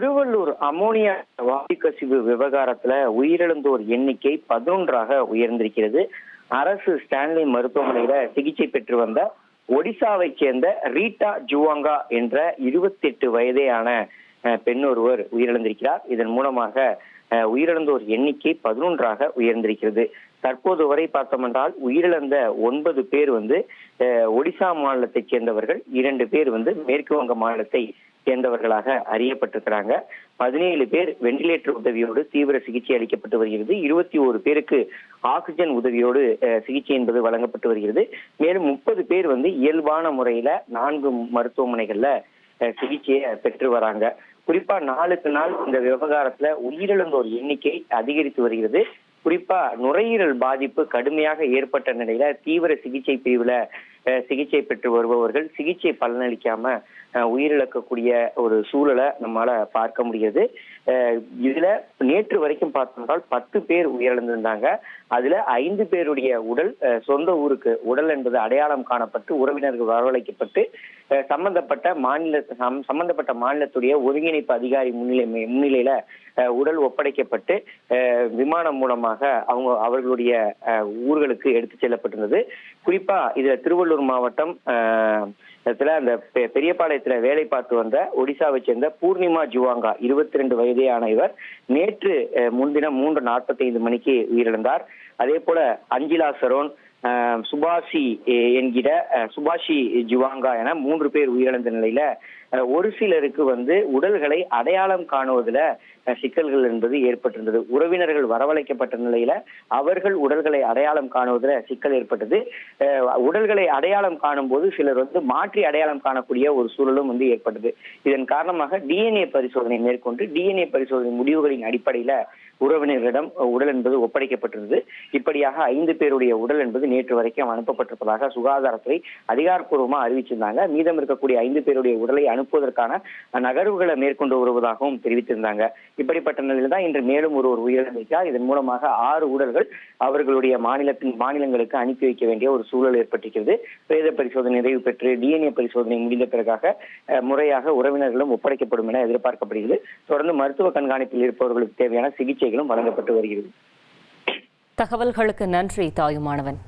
Tiruvallur ammonia வாயு கசிவு விவகாரத்துல உயிரிழந்தோர் எண்ணிக்கை 11ஆக உயர்ந்திருக்கிறது. அரசு ஸ்டான்லி மருத்துவமனையில சிகிச்சை பெற்று வந்த ஒடிசாவை சேர்ந்த ரீட்டா ஜுவாங்கா என்ற 28 வயதேயான பெண் ஒருவர் உயிரிழந்திருக்கிறார். இதன் மூலமாக உயிரிழந்தோர் எண்ணிக்கை 11ஆக உயர்ந்திருக்கிறது. தற்போது வரை பார்த்தோம் என்றால் உயிரிழந்த 9 பேர் ஒடிசா மாநிலத்தை சேர்ந்தவர்கள், 2 பேர் மேற்கு வங்க மாநிலத்தை சேர்ந்தவர்களாக அறியப்பட்டிருக்கிறாங்க. 17 பேர் வெண்டிலேட்டர் உதவியோடு தீவிர சிகிச்சை அளிக்கப்பட்டு வருகிறது. 21 பேருக்கு ஆக்சிஜன் உதவியோடு சிகிச்சை என்பது வழங்கப்பட்டு வருகிறது. மேலும் 30 பேர் இயல்பான முறையில 4 மருத்துவமனைகள்ல சிகிச்சையை பெற்று வராங்க. குறிப்பா நாளுக்கு நாள் இந்த விவகாரத்துல உயிரிழந்தோர் எண்ணிக்கை அதிகரித்து வருகிறது. குறிப்பா நுரையீரல் பாதிப்பு கடுமையாக ஏற்பட்ட நிலையில தீவிர சிகிச்சை பிரிவுல சிகிச்சை பெற்று வருபவர்கள் சிகிச்சை பலனளிக்காம உயிரிழக்கக்கூடிய ஒரு சூழலை நம்மளால பார்க்க முடியுது. இதுல நேற்று வரைக்கும் பார்த்தோம்னால் 10 பேர் உயிரிழந்திருந்தாங்க. அதுல 5 பேருடைய உடல் சொந்த ஊருக்கு உடல் என்பது அடையாளம் காணப்பட்டு உறவினர்கள் வரவழைக்கப்பட்டு சம்பந்தப்பட்ட மாநிலத்துடைய ஒருங்கிணைப்பு அதிகாரி முன்னிலையில உடல் ஒப்படைக்கப்பட்டு விமானம் மூலமாக அவர்களுடைய ஊர்களுக்கு எடுத்து செல்லப்பட்டிருந்தது. குறிப்பா இதுல திருவள்ளூர் மாவட்டம் அந்த பெரியபாளையத்துல வேலை பார்த்து வந்த ஒடிசாவை சேர்ந்த பூர்ணிமா ஜுவாங்கா 22 வயதேயான இவர் நேற்று முன்தினம் 3:45 மணிக்கு உயிரிழந்தார். அதே போல அஞ்சிலா சரோன், சுபாஷி என்கிற சுபாஷி ஜுவாங்கா என 3 பேர் உயிரிழந்த நிலையில ஒரு சிலருக்கு உடல்களை அடையாளம் காணுவதில் சிக்கல்கள் என்பது ஏற்பட்டிருந்தது. உறவினர்கள் வரவழைக்கப்பட்ட நிலையில அவர்கள் உடல்களை அடையாளம் காணுவதில் சிக்கல் ஏற்பட்டது. உடல்களை அடையாளம் காணும் போது சிலர் மாற்றி அடையாளம் காணக்கூடிய ஒரு சூழலும் ஏற்பட்டது. இதன் காரணமாக டிஎன்ஏ பரிசோதனை மேற்கொண்டு டிஎன்ஏ பரிசோதனை முடிவுகளின் அடிப்படையில உறவினர்களிடம் உடல் என்பது ஒப்படைக்கப்பட்டிருந்தது. இப்படியாக 5 பேருடைய உடல் என்பது நேற்று வரைக்கும் அனுப்பப்பட்டிருப்பதாக சுகாதாரத்துறை அதிகாரப்பூர்வமா அறிவிச்சிருந்தாங்க. மீதம் இருக்கக்கூடிய 5 பேருடைய உடலை அனுப்புவதற்கான நகர்வுகளை மேற்கொண்டு வருவதாகவும் தெரிவித்திருந்தாங்க. இப்படிப்பட்ட நிலையில் தான் இன்று மேலும் ஒருவர் உயிரிழந்திருக்கிறார். இதன் மூலமாக 6 உடல்கள் அவர்களுடைய மாநிலங்களுக்கு அனுப்பி வைக்க வேண்டிய ஒரு சூழல் ஏற்பட்டிருக்கிறது. பிரேத பரிசோதனை நிறைவு பெற்று டிஎன்ஏ பரிசோதனை முடிந்த பிறகாக முறையாக உறவினர்களும் ஒப்படைக்கப்படும் என எதிர்பார்க்கப்படுகிறது. தொடர்ந்து மருத்துவ கண்காணிப்பில் இருப்பவர்களுக்கு தேவையான சிகிச்சைகளும் வழங்கப்பட்டு வருகிறது. தகவல்களுக்கு நன்றி தாயுமானவன்.